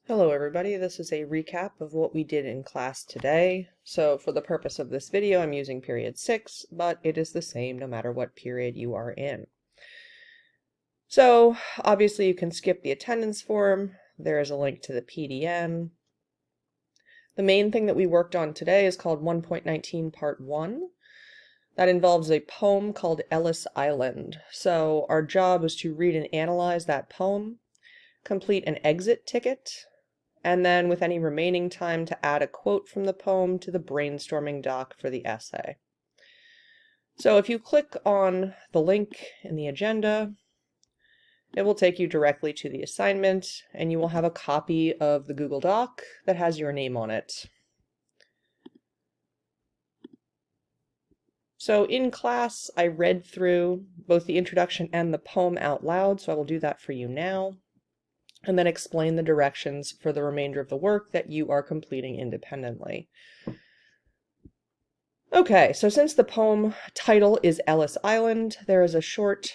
Hello everybody, this is a recap of what we did in class today. So for the purpose of this video, I'm using period 6, but it is the same no matter what period you are in. So obviously you can skip the attendance form. There is a link to the PDN. The main thing that we worked on today is called 1.19 Part 1. That involves a poem called Ellis Island. So our job was to read and analyze that poem, complete an exit ticket, and then with any remaining time to add a quote from the poem to the brainstorming doc for the essay. So if you click on the link in the agenda, it will take you directly to the assignment, and you will have a copy of the Google Doc that has your name on it. So in class, I read through both the introduction and the poem out loud, so I will do that for you now, and then explain the directions for the remainder of the work that you are completing independently. Okay, so since the poem title is Ellis Island, there is a short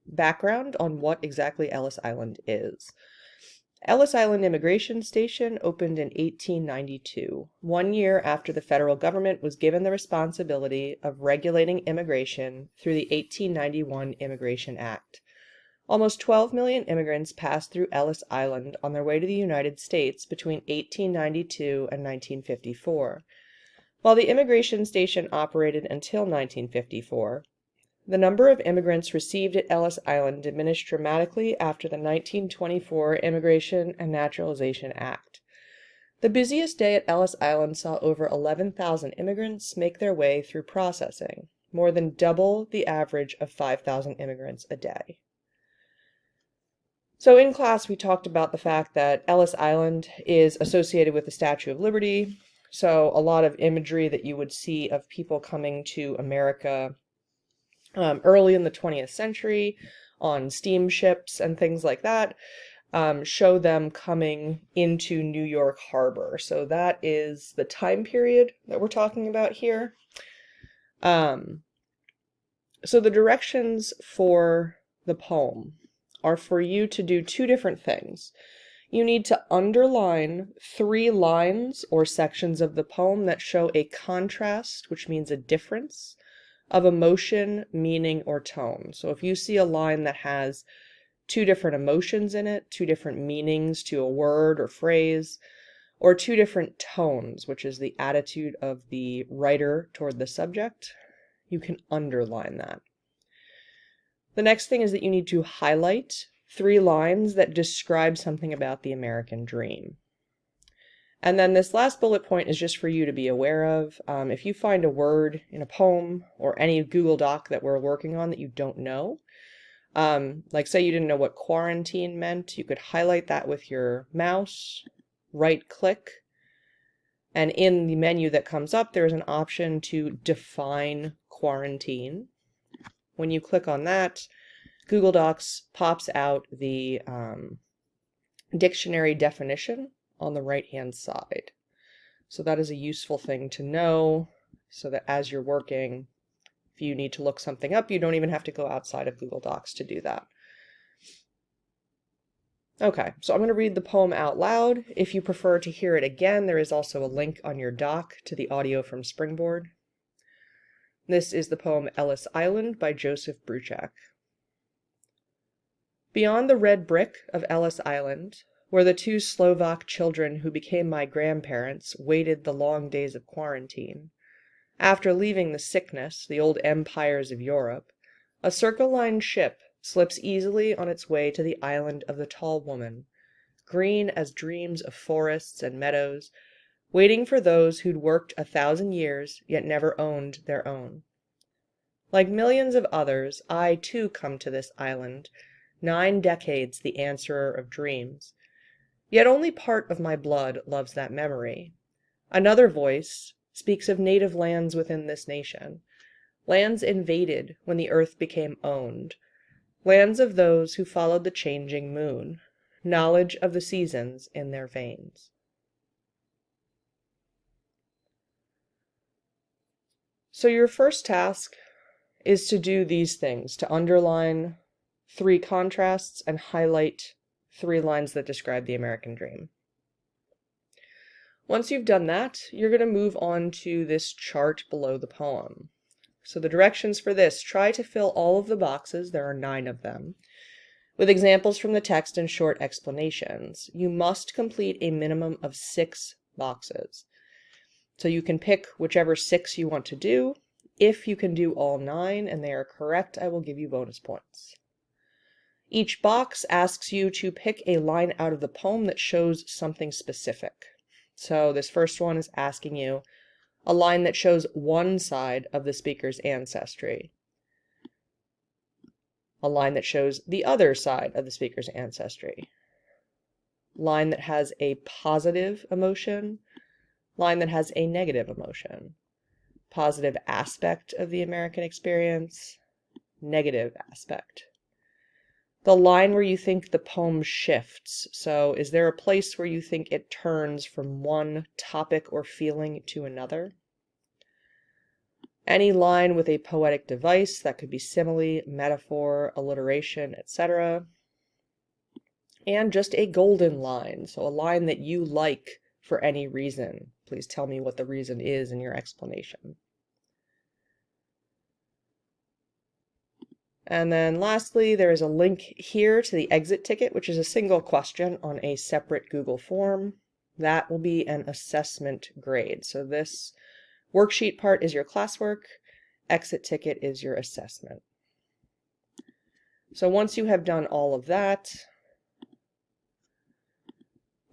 background on what exactly Ellis Island is. Ellis Island Immigration Station opened in 1892, 1 year after the federal government was given the responsibility of regulating immigration through the 1891 Immigration Act. Almost 12 million immigrants passed through Ellis Island on their way to the United States between 1892 and 1954. While the immigration station operated until 1954, the number of immigrants received at Ellis Island diminished dramatically after the 1924 Immigration and Naturalization Act. The busiest day at Ellis Island saw over 11,000 immigrants make their way through processing, more than double the average of 5,000 immigrants a day. So in class, we talked about the fact that Ellis Island is associated with the Statue of Liberty. So a lot of imagery that you would see of people coming to America early in the 20th century on steamships and things like that show them coming into New York Harbor. So that is the time period that we're talking about here. So the directions for the poem are for you to do two different things. You need to underline 3 lines or sections of the poem that show a contrast, which means a difference, of emotion, meaning, or tone. So if you see a line that has 2 different emotions in it, 2 different meanings to a word or phrase, or 2 different tones, which is the attitude of the writer toward the subject, you can underline that. The next thing is that you need to highlight 3 lines that describe something about the American dream. And then this last bullet point is just for you to be aware of. If you find a word in a poem or any Google Doc that we're working on that you don't know, like say you didn't know what quarantine meant, you could highlight that with your mouse, right click, and in the menu that comes up, there's an option to define quarantine. When you click on that, Google Docs pops out the dictionary definition on the right-hand side. So that is a useful thing to know so that as you're working, if you need to look something up, you don't even have to go outside of Google Docs to do that. Okay, so I'm going to read the poem out loud. If you prefer to hear it again, there is also a link on your doc to the audio from Springboard. This is the poem Ellis Island by Joseph Bruchac. Beyond the red brick of Ellis Island, where the 2 Slovak children who became my grandparents waited the long days of quarantine, after leaving the sickness, the old empires of Europe, a Circle-Line ship slips easily on its way to the island of the tall woman, green as dreams of forests and meadows, waiting for those who'd worked 1,000 years yet never owned their own. Like millions of others, I too come to this island, 9 decades the answerer of dreams. Yet only part of my blood loves that memory. Another voice speaks of native lands within this nation, lands invaded when the earth became owned, lands of those who followed the changing moon, knowledge of the seasons in their veins. So your first task is to do these things, to underline 3 contrasts and highlight 3 lines that describe the American dream. Once you've done that, you're going to move on to this chart below the poem. So the directions for this: try to fill all of the boxes, there are 9 of them, with examples from the text and short explanations. You must complete a minimum of 6 boxes. So you can pick whichever 6 you want to do. If you can do all 9 and they are correct, I will give you bonus points. Each box asks you to pick a line out of the poem that shows something specific. So this first one is asking you a line that shows one side of the speaker's ancestry, a line that shows the other side of the speaker's ancestry, line that has a positive emotion, line that has a negative emotion, positive aspect of the American experience, negative aspect. The line where you think the poem shifts. So is there a place where you think it turns from one topic or feeling to another? Any line with a poetic device, that could be simile, metaphor, alliteration, etc. And just a golden line, so a line that you like for any reason. Please tell me what the reason is in your explanation. And then lastly, there is a link here to the exit ticket, which is a single question on a separate Google form. That will be an assessment grade. So this worksheet part is your classwork, exit ticket is your assessment. So once you have done all of that,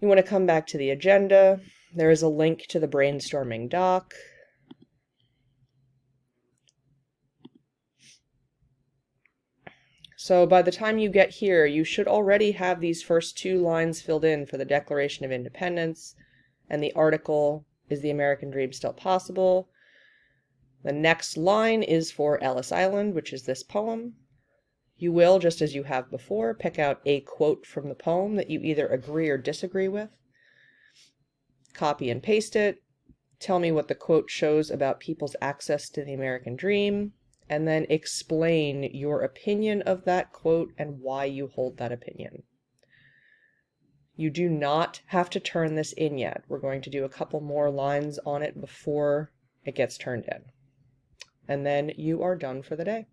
you want to come back to the agenda. There is a link to the brainstorming doc. So by the time you get here, you should already have these first 2 lines filled in for the Declaration of Independence, and the article, "Is the American Dream Still Possible?" The next line is for Ellis Island, which is this poem. You will, just as you have before, pick out a quote from the poem that you either agree or disagree with. Copy and paste it. Tell me what the quote shows about people's access to the American dream, and then explain your opinion of that quote and why you hold that opinion. You do not have to turn this in yet. We're going to do a couple more lines on it before it gets turned in. And then you are done for the day.